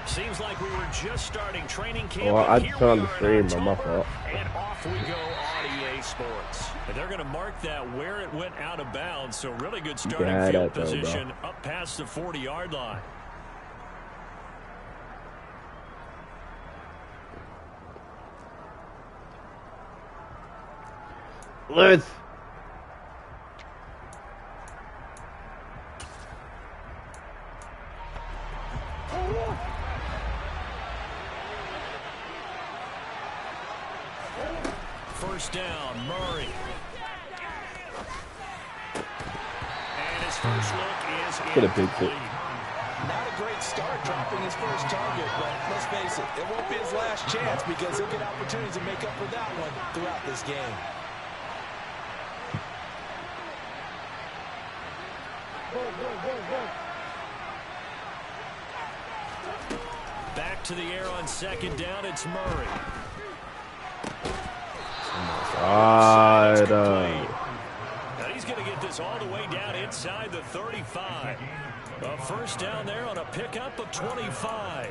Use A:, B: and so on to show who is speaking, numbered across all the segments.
A: Seems like we were just starting training camp.
B: Oh, I just turned on the stream, but my fault.
A: And off we go on EA Sports. And they're going to mark that where it went out of bounds. So really good starting field position up past the 40-yard line.
B: Let's.
A: First down, Murray. And his first look is incomplete.
C: Not a great start dropping his first target, but let's face it, it won't be his last chance because he'll get opportunities to make up for that one throughout this game.
A: Back to the air on second down, it's Murray.
B: Now
A: he's going to get this all the way down inside the 35. A first down there on a pickup of 25.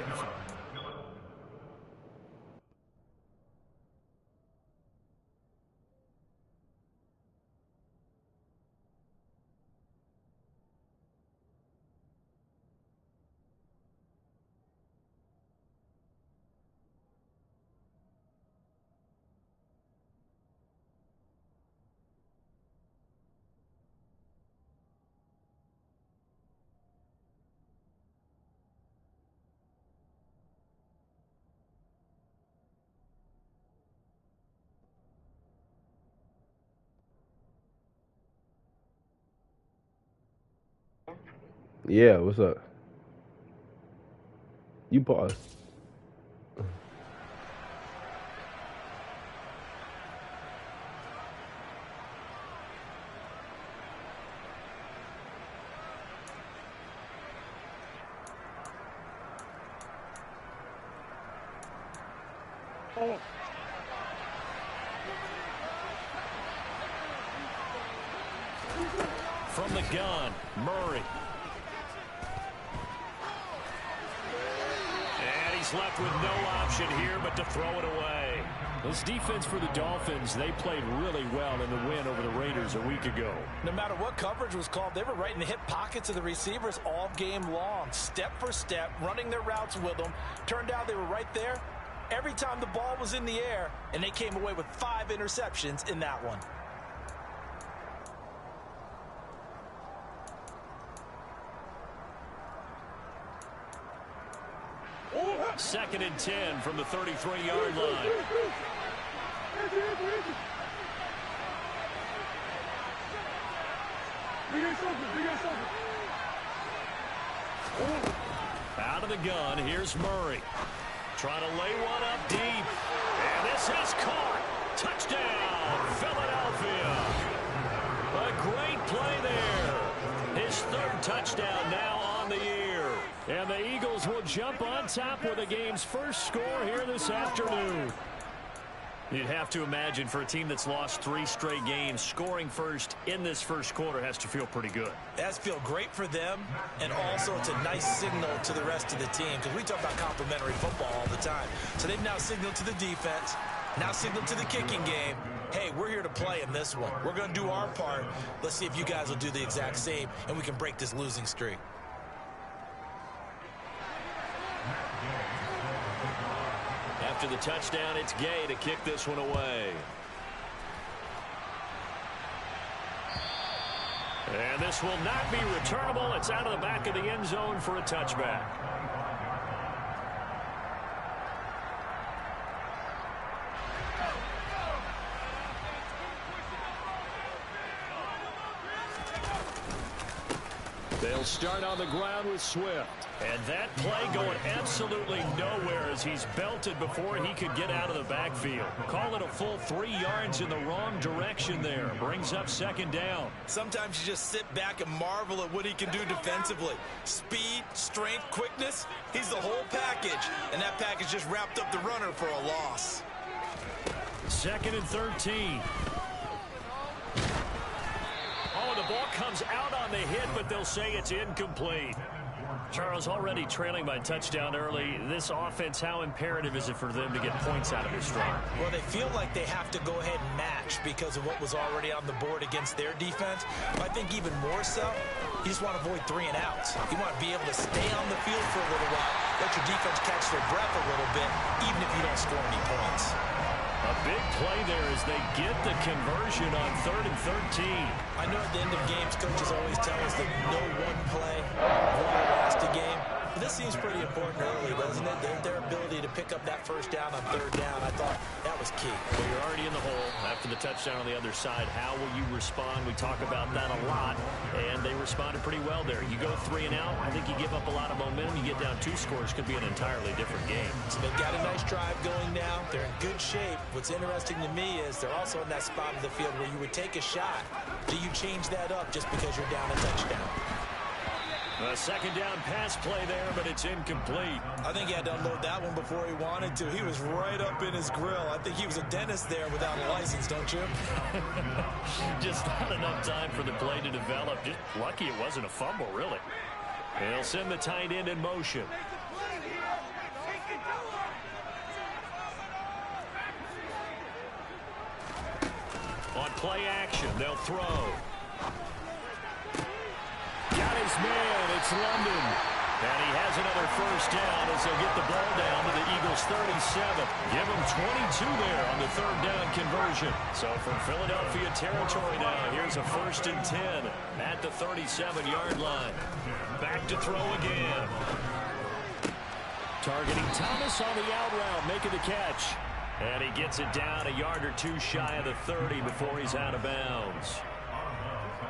B: Yeah, what's up? You pause.
A: From the gun, Murray. And he's left with no option here but to throw it away. This defense for the Dolphins, they played really well in the win over the Raiders a week ago.
C: No matter what coverage was called, they were right in the hip pockets of the receivers all game long. Step for step, running their routes with them. Turned out they were right there every time the ball was in the air, and they came away with 5 interceptions in that one.
A: Second and 10 from the 33-yard line. Out of the gun, here's Murray. Trying to lay one up deep. And this is caught. Touchdown, Philadelphia. A great play there. His 3rd touchdown now on the year. And the Eagles will jump on top with the game's first score here this afternoon. You'd have to imagine for a team that's lost 3 straight games, scoring first in this first quarter has to feel pretty good.
C: It has to feel great for them, and also it's a nice signal to the rest of the team because we talk about complementary football all the time. So they've now signaled to the defense, now signaled to the kicking game, hey, we're here to play in this one. We're going to do our part. Let's see if you guys will do the exact same, and we can break this losing streak.
A: After the touchdown, it's Gay to kick this one away. And this will not be returnable. It's out of the back of the end zone for a touchback. They'll start on the ground with Swift. And that play going absolutely nowhere as he's belted before he could get out of the backfield. Call it a full 3 yards in the wrong direction there. Brings up second down.
C: Sometimes you just sit back and marvel at what he can do defensively. Speed, strength, quickness. He's the whole package. And that package just wrapped up the runner for a loss.
A: Second and 13. Oh, the ball comes out on the hit, but they'll say it's incomplete. Charles, already trailing by touchdown early. This offense, how imperative is it for them to get points out of this drive?
C: Well, they feel like they have to go ahead and match because of what was already on the board against their defense. But I think even more so, you just want to avoid 3 and outs. You want to be able to stay on the field for a little while, let your defense catch their breath a little bit, even if you don't score any points.
A: A big play there as they get the conversion on 3rd and 13.
C: I know at the end of games, coaches always tell us that no one play will last a game. But this seems pretty important early, doesn't it? Their ability to pick up that first down on 3rd down, I thought that was key.
A: Well, you're already in the hole after the touchdown on the other side. How will you respond? We talk about that a lot, and they responded pretty well there. You go 3 and out, I think you give up a lot of momentum. You get down 2 scores, could be an entirely different game.
C: So they've got a nice drive going now. They're in good shape. What's interesting to me is they're also in that spot of the field where you would take a shot. Do you change that up just because you're down a touchdown?
A: A 2nd down pass play there, but it's incomplete.
C: I think he had to unload that one before he wanted to. He was right up in his grill. I think he was a dentist there without a license, don't you?
A: Just not enough time for the play to develop. Just lucky it wasn't a fumble, really. They'll send the tight end in motion. On play action, they'll throw. Got his man, it's London. And he has another first down as they'll get the ball down to the Eagles' 37. Give them 22 there on the 3rd down conversion. So from Philadelphia territory now, here's a 1st and 10 at the 37-yard line. Back to throw again. Targeting Thomas on the out route, making the catch. And he gets it down a yard or 2 shy of the 30 before he's out of bounds.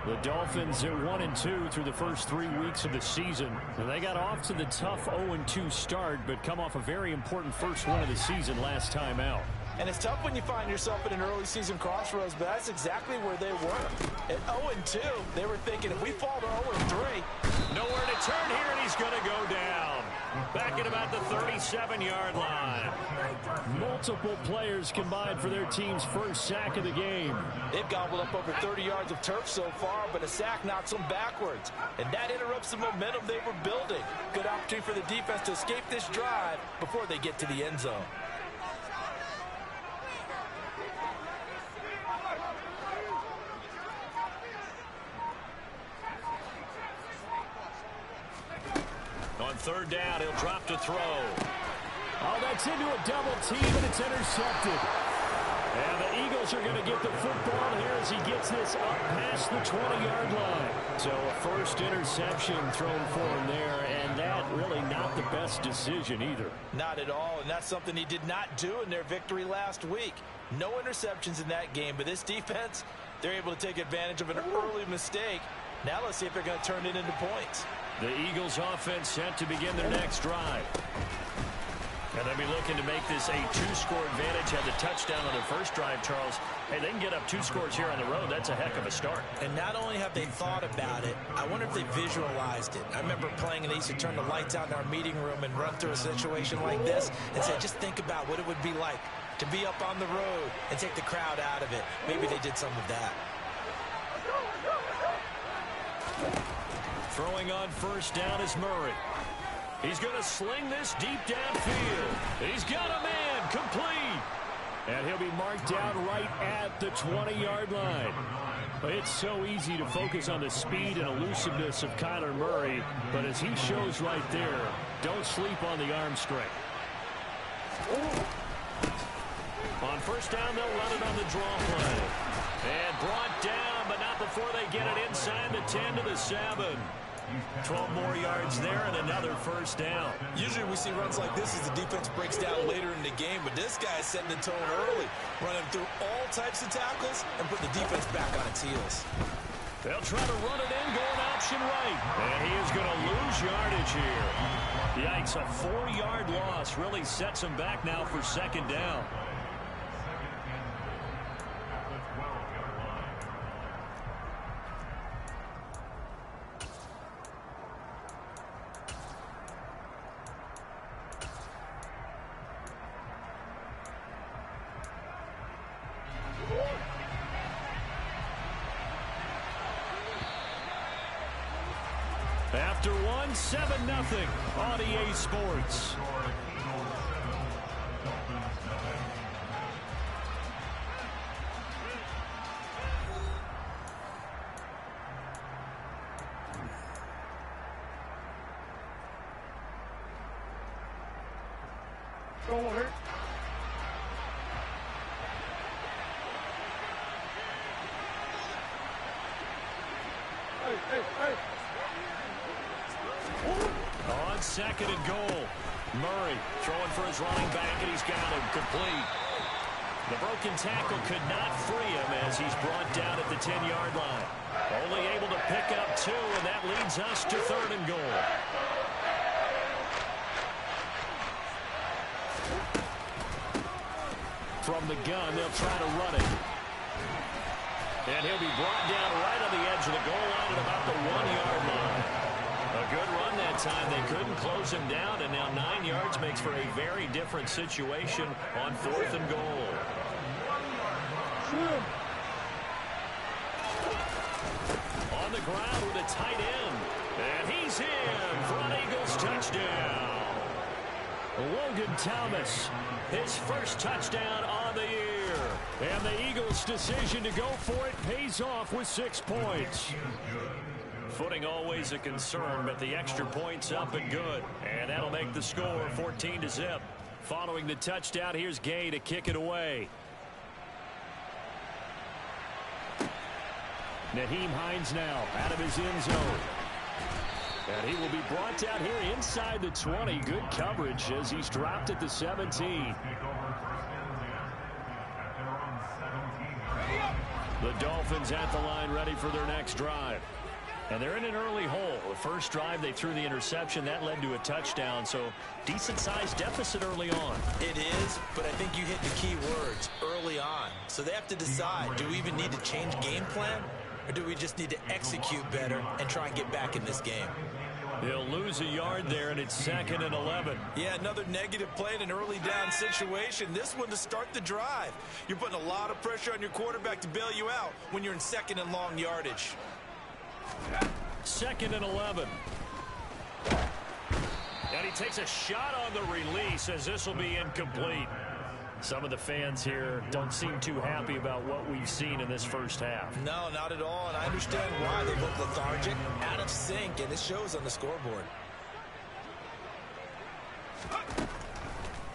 A: The Dolphins are 1-2 through the first 3 weeks of the season. And they got off to the tough 0-2 start, but come off a very important first win of the season last time out.
C: And it's tough when you find yourself in an early season crossroads, but that's exactly where they were. At 0-2, they were thinking, if we fall to 0-3.
A: Nowhere to turn here, and he's going to go down. Back at about the 37-yard line. Multiple players combined for their team's first sack of the game.
C: They've gobbled up over 30 yards of turf so far, but a sack knocks them backwards. And that interrupts the momentum they were building. Good opportunity for the defense to escape this drive before they get to the end zone.
A: On 3rd down, he'll drop to throw. Oh, that's into a double team, and it's intercepted. And the Eagles are going to get the football here as he gets this up past the 20-yard line. So a first interception thrown for him there, and that really not the best decision either.
C: Not at all, and that's something he did not do in their victory last week. No interceptions in that game, but this defense, they're able to take advantage of an early mistake. Now let's see if they're going to turn it into points.
A: The Eagles offense set to begin their next drive. And they'll be looking to make this a 2-score advantage. Had the touchdown on their first drive, Charles. Hey, they can get up 2 scores here on the road. That's a heck of a start.
C: And not only have they thought about it, I wonder if they visualized it. I remember playing, and they used to turn the lights out in our meeting room and run through a situation like this and say, just think about what it would be like to be up on the road and take the crowd out of it. Maybe they did some of that.
A: Throwing on first down is Murray. He's going to sling this deep downfield. He's got a man, complete. And he'll be marked down right at the 20-yard line. It's so easy to focus on the speed and elusiveness of Kyler Murray, but as he shows right there, don't sleep on the arm strength. On first down, they'll run it on the draw play. And brought down, but not before they get it inside the 10 to the 7. 12 more yards there and another first down.
C: Usually we see runs like this as the defense breaks down later in the game, but this guy's setting the tone early, running through all types of tackles and put the defense back on its heels.
A: They'll try to run it in, going option right. And he is going to lose yardage here. Yikes, a 4-yard loss really sets him back now for second down. after one, 7-0 on EA Sports. On second and goal, Murray throwing for his running back, and he's got him complete. The broken tackle could not free him as he's brought down at the 10-yard line. Only able to pick up 2, and that leads us to third and goal. From the gun, they'll try to run it. And he'll be brought down right on the edge of the goal line at about the 1-yard line. A good run that time. They couldn't close him down, and now 9 yards makes for a very different situation on 4th and goal. On the ground with a tight end. And he's in for an Eagles touchdown. Logan Thomas, his first touchdown on the year. And the Eagles' decision to go for it pays off with 6 points. Footing always a concern, but the extra point's up and good. And that'll make the score 14-0. Following the touchdown, here's Gay to kick it away. Nyheim Hines now out of his end zone. And he will be brought down here inside the 20. Good coverage as he's dropped at the 17. The Dolphins at the line ready for their next drive. And they're in an early hole. The first drive, they threw the interception. That led to a touchdown, so decent-sized deficit early on.
C: It is, but I think you hit the key words, early on. So they have to decide, do we even need to change game plan, or do we just need to execute better and try and get back in this game?
A: They'll lose a yard there, and it's 2nd and 11.
C: Yeah, another negative play in an early down situation. This one to start the drive. You're putting a lot of pressure on your quarterback to bail you out when you're in 2nd and long yardage.
A: 2nd and 11. And he takes a shot on the release as this will be incomplete. Some of the fans here don't seem too happy about what we've seen in this first half.
C: No, not at all, and I understand why. They look lethargic, out of sync, and it shows on the scoreboard.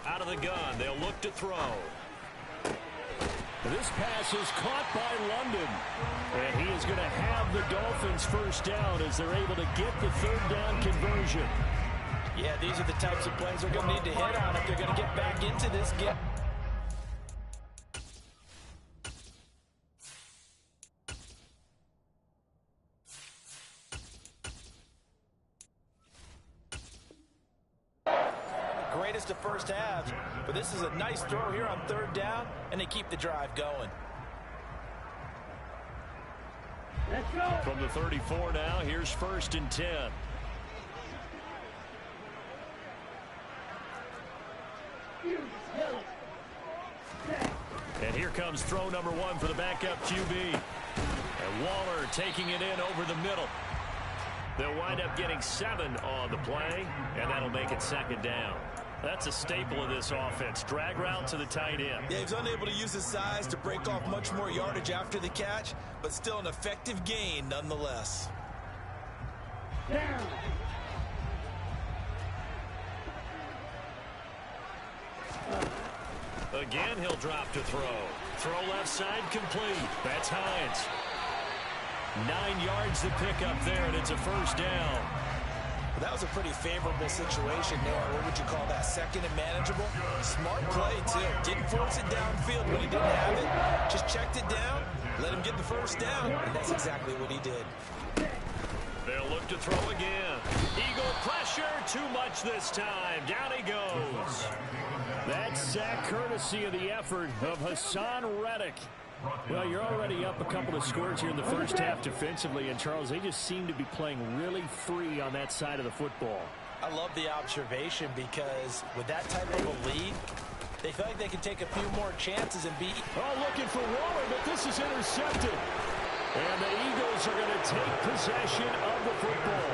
A: Out of the gun, they'll look to throw. This pass is caught by London. And he is going to have the Dolphins first down as they're able to get the 3rd down conversion.
C: Yeah, these are the types of plays they're going to need to hit on if they're going to get back into this game. Greatest of first halves, but this is a nice throw here on 3rd down, and they keep the drive going.
A: From the 34 now, here's 1st and 10. And here comes throw number 1 for the backup QB. And Waller taking it in over the middle. They'll wind up getting 7 on the play, and that'll make it 2nd down. That's a staple of this offense. Drag route to the tight end.
C: Yeah, he's unable to use his size to break off much more yardage after the catch, but still an effective gain nonetheless.
A: Again, he'll drop to throw. Throw left side complete. That's Hines. 9 yards to pick up there, and it's a first down.
C: That was a pretty favorable situation there. What would you call that? 2nd and manageable? Smart play, too. Didn't force it downfield when he didn't have it. Just checked it down, let him get the first down, and that's exactly what he did.
A: They'll look to throw again. Eagle pressure, too much this time. Down he goes. That sack courtesy of the effort of Hassan Reddick. Well, you're already up a couple of scores here in the first half defensively, and Charles, they just seem to be playing really free on that side of the football.
C: I love the observation because with that type of a lead, they feel like they can take a few more chances and beat.
A: Oh, looking for Waller, but this is intercepted. And the Eagles are going to take possession of the football.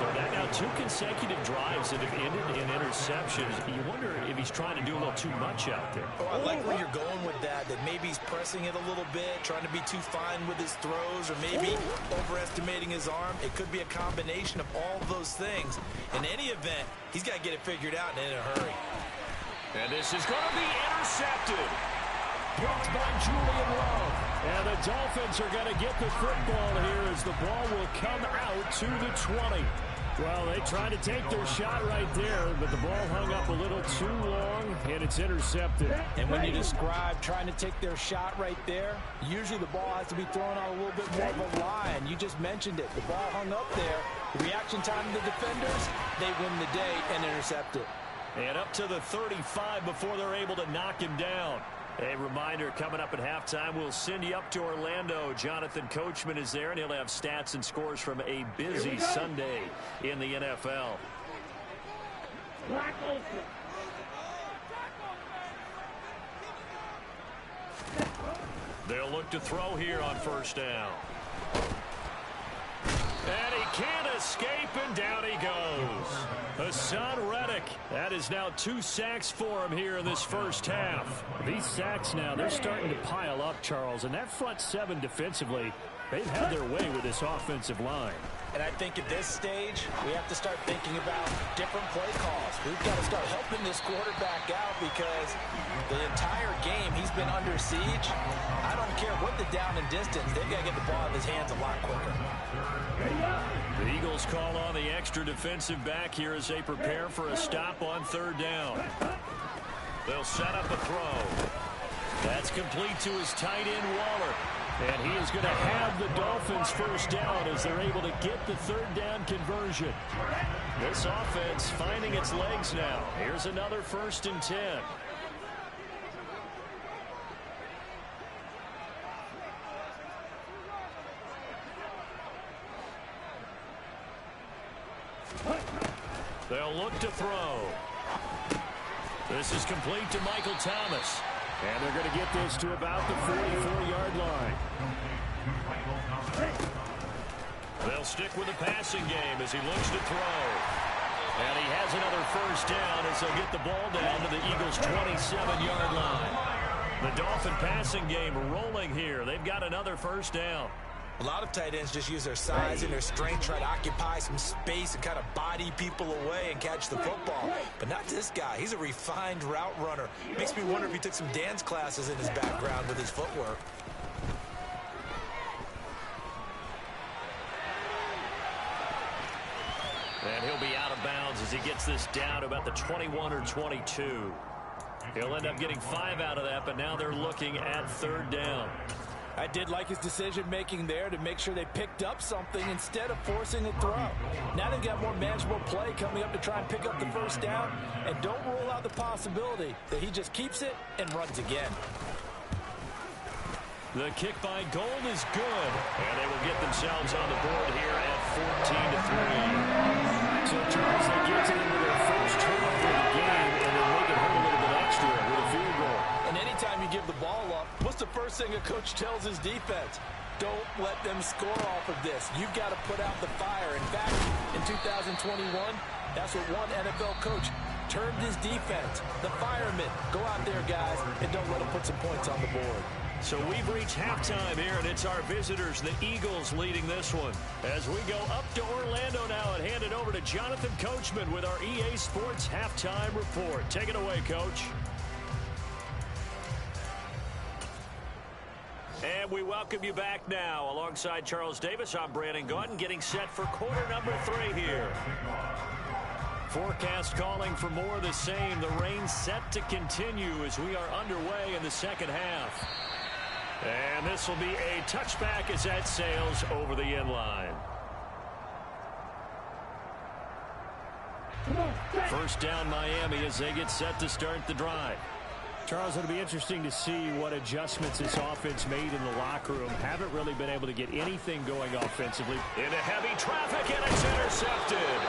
A: So that now 2 consecutive drives that have ended in interceptions. You wonder if he's trying to do a little too much out there.
C: Oh, I like where you're going with that maybe he's pressing it a little bit, trying to be too fine with his throws, or maybe overestimating his arm. It could be a combination of all those things. In any event, he's got to get it figured out and in a hurry.
A: And this is going to be intercepted. Blocked by Julian Love. And the Dolphins are going to get the football here as the ball will come out to the 20. Well, they tried to take their shot right there, but the ball hung up a little too long, and it's intercepted.
D: And when you describe trying to take their shot right there, usually the ball has to be thrown on a little bit more of a line. You just mentioned it. The ball hung up there. The reaction time of the defenders, they win the day and intercept it.
A: And up to the 35 before they're able to knock him down. A reminder, coming up at halftime, we'll send you up to Orlando. Jonathan Coachman is there, and he'll have stats and scores from a busy Sunday in the NFL. They'll look to throw here on first down. And he can't escape, and down he goes. Hassan Reddick. That is now 2 sacks for him here in this first half. These sacks now, they're starting to pile up, Charles. And that front 7 defensively, they've had their way with this offensive line.
D: And I think at this stage, we have to start thinking about different play calls. We've got to start helping this quarterback out because the entire game he's been under siege. I don't care what the down and distance. They've got to get the ball in his hands a lot quicker.
A: The Eagles call on the extra defensive back here as they prepare for a stop on third down. They'll set up a throw. That's complete to his tight end, Waller. And he is going to have the Dolphins first down as they're able to get the third down conversion. This offense finding its legs now. Here's another 1st and 10. They'll look to throw. This is complete to Michael Thomas. And they're going to get this to about the 44-yard line. They'll stick with the passing game as he looks to throw. And he has another first down as they'll get the ball down to the Eagles' 27-yard line. The Dolphin passing game rolling here. They've got another first down.
C: A lot of tight ends just use their size and their strength, try to occupy some space and kind of body people away and catch the football. But not this guy. He's a refined route runner. Makes me wonder if he took some dance classes in his background with his footwork.
A: And he'll be out of bounds as he gets this down to about the 21 or 22. He'll end up getting 5 out of that, but now they're looking at third down.
D: I did like his decision-making there to make sure they picked up something instead of forcing a throw. Now they've got more manageable play coming up to try and pick up the first down, and don't rule out the possibility that he just keeps it and runs again.
A: The kick by Gold is good, and they will get themselves on the board here at 14-3. So Charles, they get to into their first turnover of the game, and they make it hurt a little bit extra with a field goal.
D: And anytime you give the ball up, what's the first thing a coach tells his defense? Don't let them score off of this. You've got to put out the fire. In fact, in 2021, that's what one NFL coach termed his defense. The firemen. Go out there, guys, and don't let them put some points on the board.
A: So we've reached halftime here, and it's our visitors, the Eagles, leading this one. As we go up to Orlando now and hand it over to Jonathan Coachman with our EA Sports Halftime Report. Take it away, Coach. And we welcome you back now. Alongside Charles Davis, I'm Brandon Gordon, getting set for quarter number 3 here. Forecast calling for more of the same. The rain set to continue as we are underway in the second half. And this will be a touchback as that sails over the end line. First down Miami as they get set to start the drive. Charles, it'll be interesting to see what adjustments this offense made in the locker room. Haven't really been able to get anything going offensively. Into heavy traffic, and it's intercepted.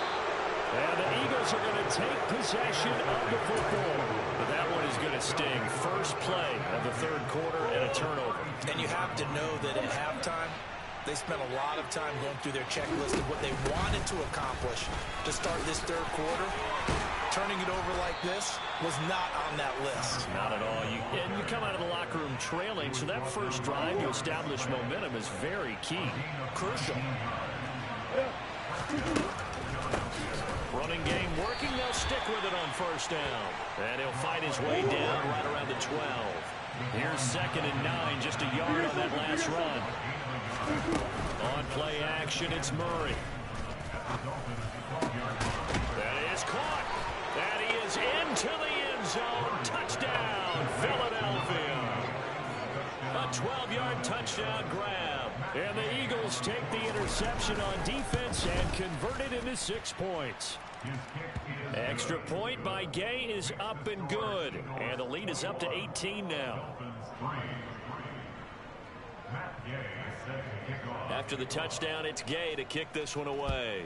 A: And the Eagles are going to take possession of the football. But that one is going to sting. First play of the third quarter and a turnover.
C: And you have to know that at halftime, They spent a lot of time going through their checklist of what they wanted to accomplish to start this third quarter. Turning it over like this was not on that list.
A: Not at all. And you come out of the locker room trailing, so that first drive to establish momentum is very key.
C: Crucial.
A: Running game working. They'll stick with it on first down. And he'll fight his way down right around the 12. Here's 2nd and 9, just a yard on that last run. On play action, it's Murray. That is caught. That is into the end zone. Touchdown, Philadelphia. A 12-yard touchdown grab. And the Eagles take the interception on defense and convert it into 6 points. Extra point by Gay is up and good. And the lead is up to 18 now. After the touchdown, it's Gay to kick this one away.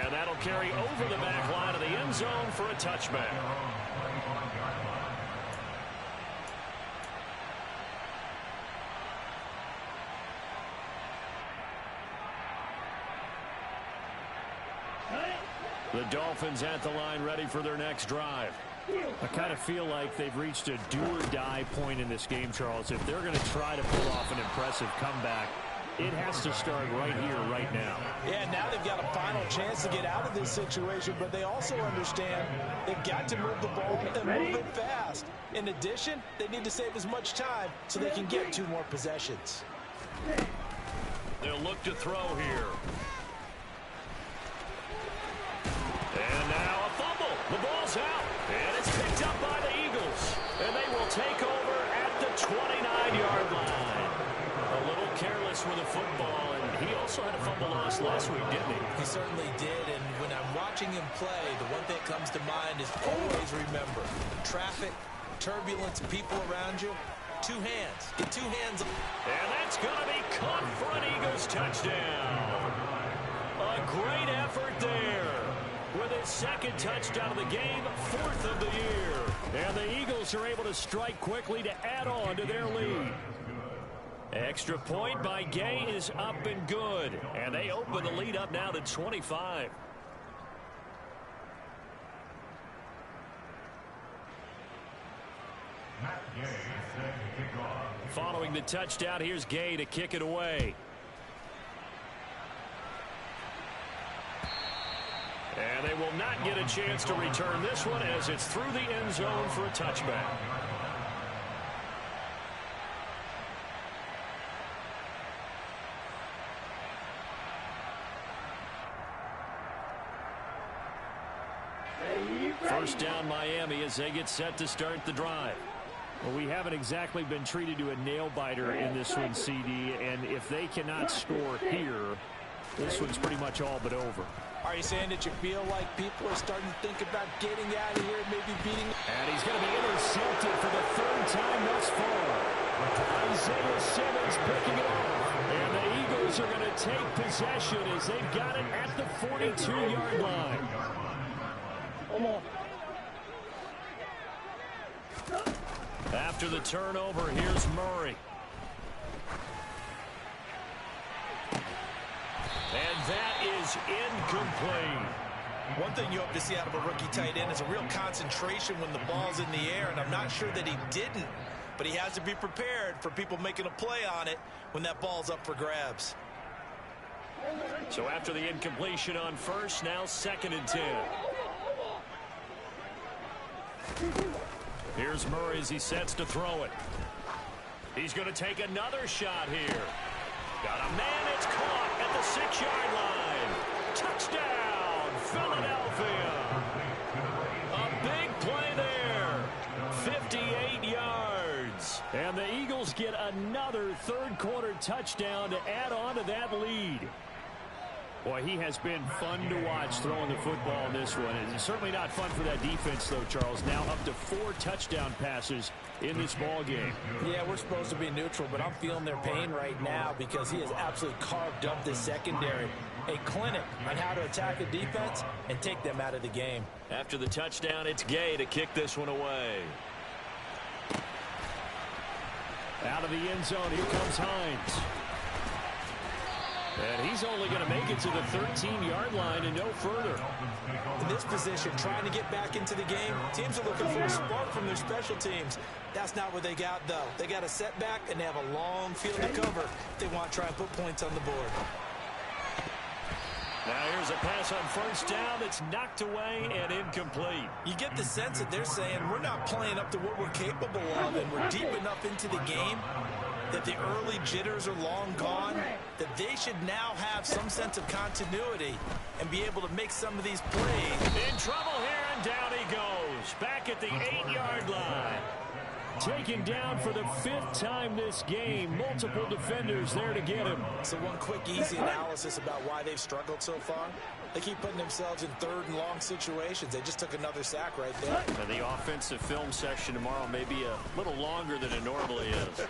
A: And that'll carry over the back line of the end zone for a touchback. The Dolphins at the line, ready for their next drive. I kind of feel like they've reached a do-or-die point in this game, Charles. If they're going to try to pull off an impressive comeback, it has to start right here, right now.
C: Yeah, now they've got a final chance to get out of this situation, but they also understand they've got to move the ball and move it fast. In addition, they need to save as much time so they can get 2 more possessions.
A: They'll look to throw here. And now a fumble. The ball's out. And it's picked up by the Eagles. And they will take over at the 29-yard line. A little careless with the football. And he also had a fumble loss last week, didn't he?
C: He certainly did. And when I'm watching him play, the one thing that comes to mind is always remember. Traffic, turbulence, people around you. 2 hands. Get 2 hands.
A: And that's going to be caught for an Eagles touchdown. A great effort there. With his 2nd touchdown of the game, 4th of the year. And the Eagles are able to strike quickly to add on to their lead. Extra point by Gay is up and good. And they open the lead up now to 25. Following the touchdown, here's Gay to kick it away. And they will not get a chance to return this one as it's through the end zone for a touchback. First down Miami as they get set to start the drive. Well, we haven't exactly been treated to a nail-biter in this one, CD, and if they cannot score here, this one's pretty much all but over.
C: Are you saying that you feel like people are starting to think about getting out of here and maybe beating?
A: And he's going to be intercepted for the 3rd time thus far. Isaiah Simmons picking it off. And the Eagles are going to take possession as they've got it at the 42-yard line. After the turnover, here's Murray. And that is incomplete.
C: One thing you hope to see out of a rookie tight end is a real concentration when the ball's in the air, and I'm not sure that he didn't, but he has to be prepared for people making a play on it when that ball's up for grabs.
A: So after the incompletion on first, now 2nd and 10. Here's Murray as he sets to throw it. He's going to take another shot here. Got a man, it's caught at the 6-yard line. Touchdown, Philadelphia. A big play there. 58 yards. And the Eagles get another 3rd quarter touchdown to add on to that lead. Boy, he has been fun to watch throwing the football in this one. It's certainly not fun for that defense, though, Charles. Now up to 4 touchdown passes in this ball game.
C: Yeah, we're supposed to be neutral, but I'm feeling their pain right now because he has absolutely carved up this secondary. A clinic on how to attack a defense and take them out of the game.
A: After the touchdown, it's Gay to kick this one away. Out of the end zone, here comes Hines. And he's only going to make it to the 13-yard line and no further.
C: In this position, trying to get back into the game, teams are looking for a spark from their special teams. That's not what they got, though. They got a setback, and they have a long field to cover if they want to try and put points on the board.
A: Now here's a pass on first down that's knocked away and incomplete.
C: You get the sense that they're saying we're not playing up to what we're capable of, and we're deep enough into the game that the early jitters are long gone, that they should now have some sense of continuity and be able to make some of these plays.
A: In trouble here, and down he goes. Back at the 8-yard line. Taken down for the 5th time this game. Multiple defenders there to get him.
C: So one quick, easy analysis about why they've struggled so far. They keep putting themselves in 3rd and long situations. They just took another sack right there.
A: And the offensive film session tomorrow may be a little longer than it normally is.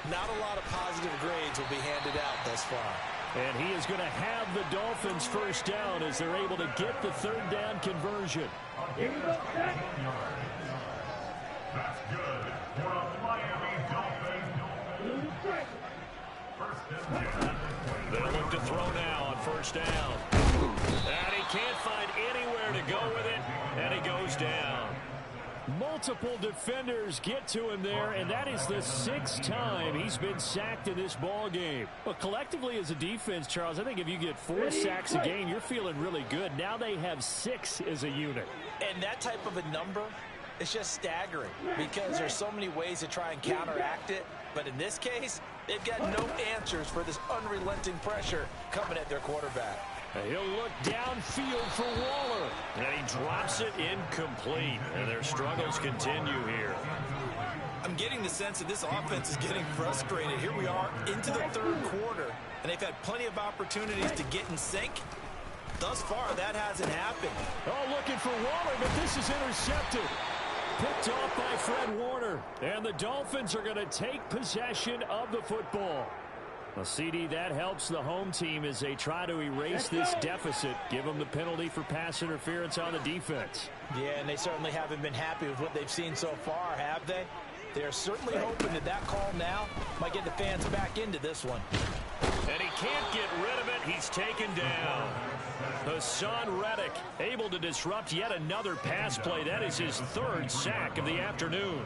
C: Not a lot of positive grades will be handed out thus far.
A: And he is going to have the Dolphins first down as they're able to get the 3rd down conversion.
E: Here we go. That's good. For the Miami Dolphins.
A: They'll look to throw now on first down. And he can't find anywhere to go with it, and he goes down. Multiple defenders get to him there, and that is the 6th time he's been sacked in this ball game. But collectively as a defense, Charles, I think if you get 4 sacks a game, you're feeling really good. Now they have 6 as a unit.
C: And that type of a number, it's just staggering because there's so many ways to try and counteract it. But in this case, they've got no answers for this unrelenting pressure coming at their quarterback.
A: And he'll look downfield for Waller. And he drops it incomplete. And their struggles continue here.
C: I'm getting the sense that this offense is getting frustrated. Here we are into the 3rd quarter, and they've had plenty of opportunities to get in sync. Thus far, that hasn't happened.
A: Oh, looking for Waller, but this is intercepted. Picked off by Fred Warner. And the Dolphins are going to take possession of the football. Well, CD, that helps the home team as they try to erase this deficit. Give them the penalty for pass interference on the defense.
C: Yeah, and they certainly haven't been happy with what they've seen so far, have they? They're certainly hoping that that call now might get the fans back into this one.
A: And he can't get rid of it. He's taken down. Hassan Reddick able to disrupt yet another pass play. That is his 3rd sack of the afternoon.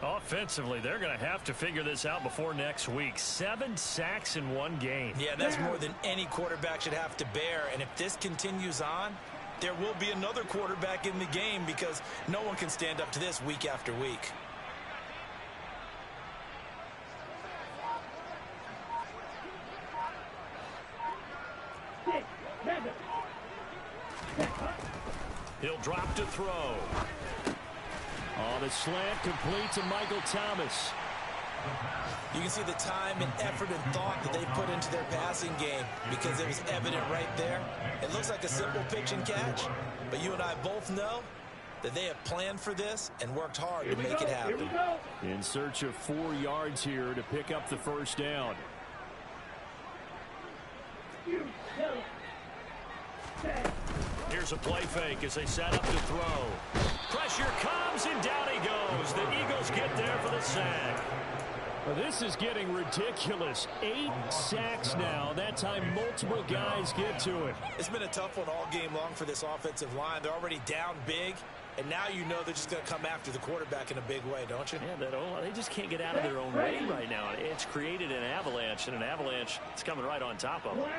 A: Offensively, they're going to have to figure this out before next week. 7 sacks in one game.
C: Yeah, that's more than any quarterback should have to bear. And if this continues on, there will be another quarterback in the game because no one can stand up to this week after week.
A: He'll drop to throw. On the slant, complete to Michael Thomas.
C: You can see the time and effort and thought that they put into their passing game because it was evident right there. It looks like a simple pitch and catch, but you and I both know that they have planned for this and worked hard to make it happen.
A: In search of 4 yards here to pick up the first down. Here's a play fake as they set up to throw. Pressure comes, and down he goes. The Eagles get there for the sack. Well, this is getting ridiculous. 8 sacks now. That time, multiple guys get to it.
C: It's been a tough one all game long for this offensive line. They're already down big, and now you know they're just going to come after the quarterback in a big way, don't you?
A: Yeah, they just can't get out of their own way right now. It's created an avalanche, and an avalanche is coming right on top of them.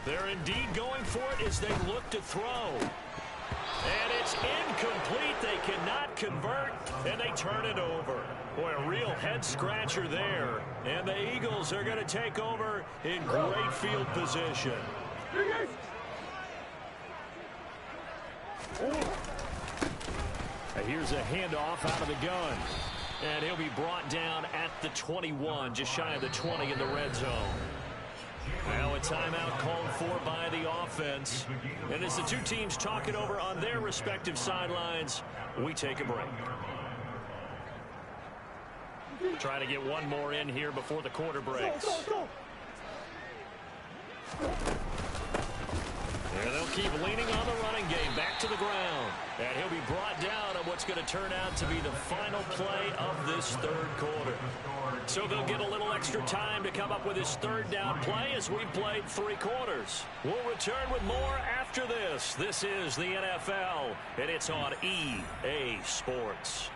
A: They're indeed going for it as they look to throw. And it's incomplete. They cannot convert, and they turn it over. Boy, a real head-scratcher there. And the Eagles are going to take over in great field position. And here's a handoff out of the gun. And he'll be brought down at the 21, just shy of the 20 in the red zone. Now a timeout called for by the offense. And as the two teams talk it over on their respective sidelines, we take a break. Trying to get one more in here before the quarter breaks. And they'll keep leaning on the running game back to the ground. And he'll be brought down on what's going to turn out to be the final play of this third quarter. So they'll get a little extra time to come up with his third down play as we've played 3 quarters. We'll return with more after this. This is the NFL, and it's on EA Sports.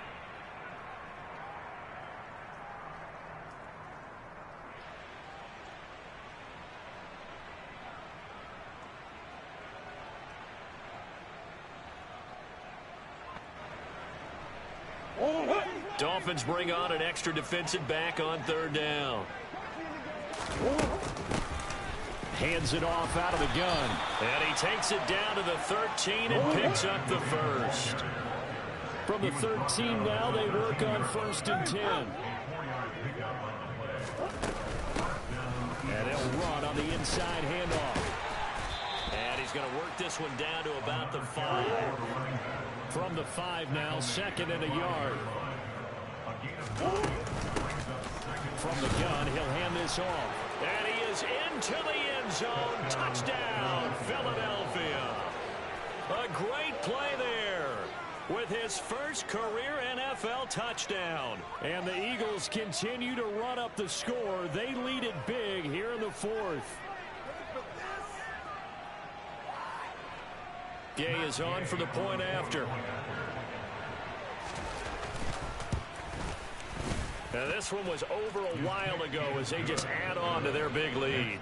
A: Dolphins bring on an extra defensive back on third down. Hands it off out of the gun. And he takes it down to the 13 and picks up the first. From the 13 now, they work on 1st and 10. And they'll run on the inside handoff. And he's going to work this one down to about the 5. From the 5 now, 2nd and a yard. From the gun, he'll hand this off. And he is into the end zone. Touchdown, Philadelphia. A great play there with his first career NFL touchdown. And the Eagles continue to run up the score. They lead it big here in the 4th. Gay is on for the point after. Now this one was over a while ago as they just add on to their big lead.